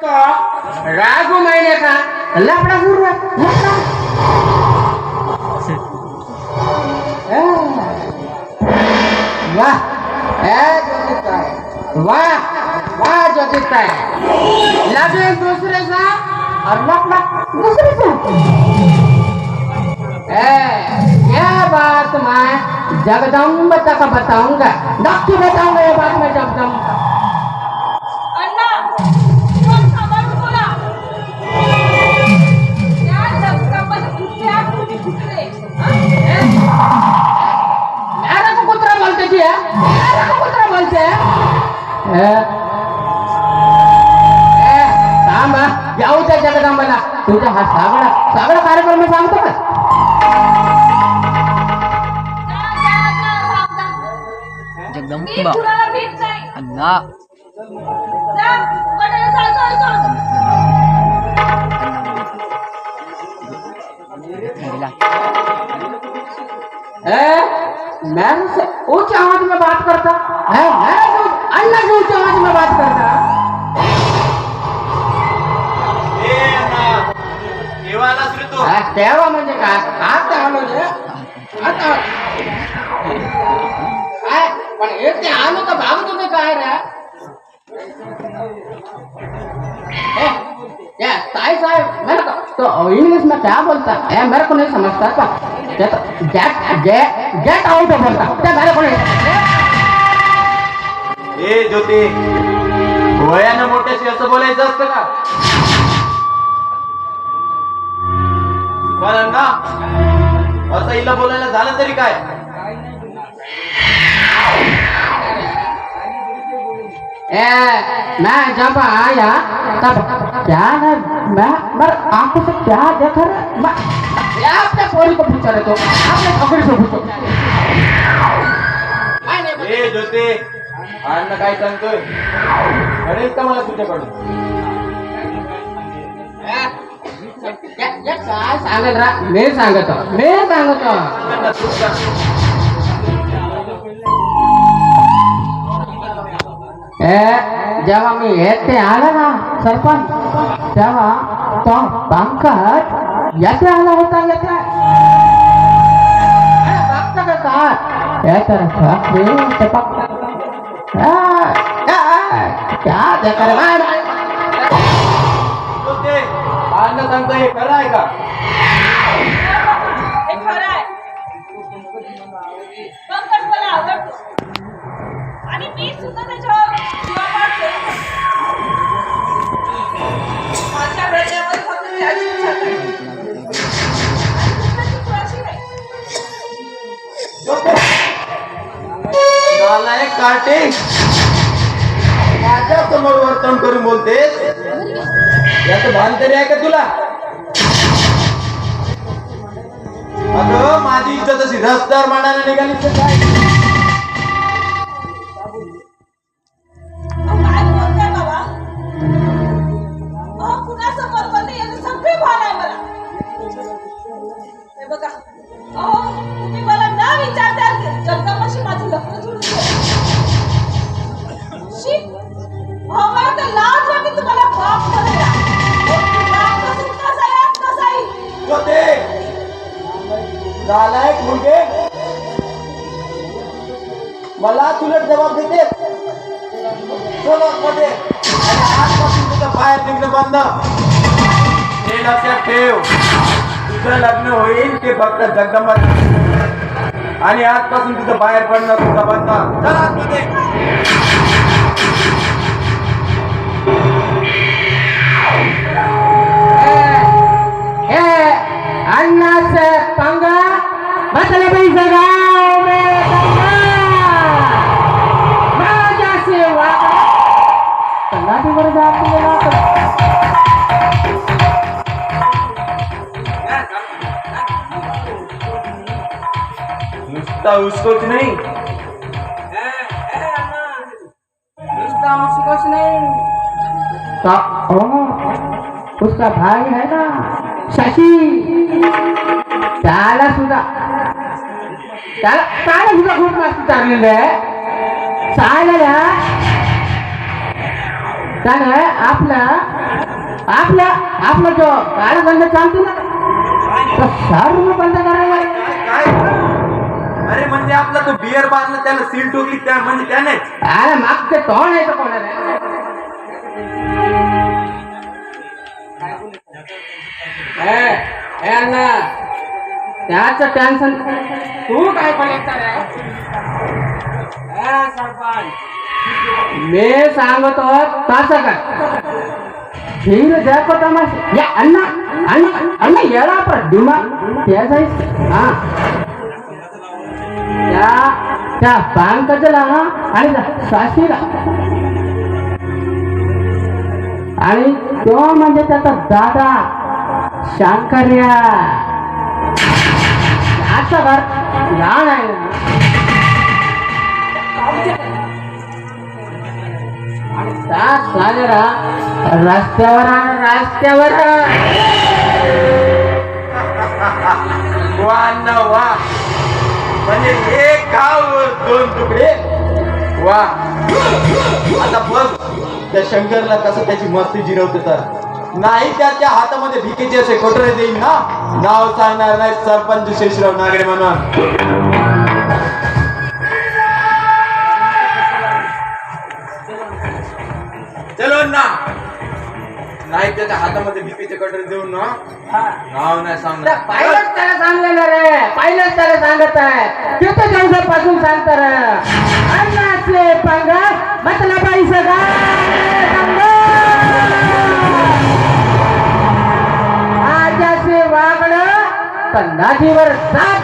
रागू महिने का लफड़ा गुरु वाह वाह वाह ज्योतिषताई लगे दूसरे से और लफड़ा दूसरे से क्या बात मैं जगदम्ब तक बताऊंगा नक्की बताऊंगा ये बात मैं जगदम्ब जाऊ त्या जगदंबाला तुझा हा सागडा कार्यक्रम मी सांगतो का जगदंबा अण्णा मैं उच्च आवाज में बात करता है अल्लाह से उच्च आवाज में बात करता तेव्हा म्हणजे काय आता म्हणजे आता काय पण एक ते आलो तर भागत होते काय रे क्या ताई साहब मेरे को तो इंग्लिश में क्या बोलता है मेरे को नहीं समझता था गेट आउट बोलता क्या मेरे को नहीं ए ज्योती वयानं मोठ्याशी असं बोलायचं असतं का पण ना असं हिला बोलायला झालं तरी काय मैं जब आया तब क्या मैं आंखों से क्या देखा आपने पोरी को पूछा रहे तो आपने छोकरी से पूछो ए ज्योती अण्णा काय सांगतोय अरे का मला तुझ्याकडून काय सांगत रा मी सांगतो जेव्हा मी येते आला ना सरपंच तेव्हा तो पंकज येते आला होता येते बघता का काय येते क्या देखा रे अण्णा सांगतोय हे खरं आहे का पंकज मला आवडतो आणि मी सुद्धा त्याच्यावर जीवापाड करतो माझ्या हृदयामध्ये फक्त त्याची इच्छा आहे दुसऱ्याची कुणाची नाही नालायक काटे माझ्या समोर वर्तन करून बोलतेस याचं भान तरी आहे का तुला अगं माझी इज्जत अशी रस्त्यावर मांडायला निघाली तर काय काय बोलताय बाबा कुणासमोर बोलते याचं सगळे भान आहे मला हे बघा तुम्ही मला न विचारता जगदंबाशी माझं लग्न जुळून मला तर लाज वाटते तुम्हाला बाप करायला नालायक मुलगे मला तुला जबाब देते मध्ये आजपासून तुझं बाहेर निघणं बंद हे लक्षात ठेव तुझं लग्न होईल ते फक्त जगदंबा आणि आजपासून तुझं बाहेर पडणं तुझं बंद चल आतमध्ये अन्ना से पंगा बदले भी जगाओ में राजा से वादा तन्ना भी मर जाती है नुसता उसकोच नहीं नुसता उसकोच नहीं तो उसका भाई है ना शशि त्याला सुद्धा खूप मस्त चाललेलं आहे चालेल त्यानं आपलं आपला जो काळा बंद चालतो ना तो सर्व बंद करायला काय अरे म्हणजे आपला तो बियर बांधला त्याला सील टोकली त्या म्हणजे त्यानेच अरे मागचे तोंड आहे तो कोणाला अण्णा त्याचं टेन्शन तू काय पण सरपंच मी सांगतो तसं काय धीर देखो तमाशा या अण्णा अण्णा अण्णा येडा पर दिमाग त्याचा हा त्या पंकजला आणि साशीला आणि तो म्हणजे त्याचा दादा शंकर्या त्याचं घर लहान आहे ना आणि त्या साजरा रस्त्यावर वा न वा म्हणजे एक गाव दोन तुकडे वा आता बघ त्या शंकरला कसं त्याची मस्ती जिरवते तर नाही त्याच्या हातामध्ये भिकेचे असे कोटरे देईन ना नाव सांगणार नाही सरपंच शेषराव नागरे म्हणून चलो ना नाही त्याच्या हातामध्ये भिकेचे कटोरे देऊन ना नाव नाही सांगणार पहिलंच त्याला सांगलेलं रे पहिलंच त्याला सांगत आहे किती दिवसापासून सांगत रे अन्नाचे पंग मतलब पैसा आजाचे वागणं तर नदीवर जा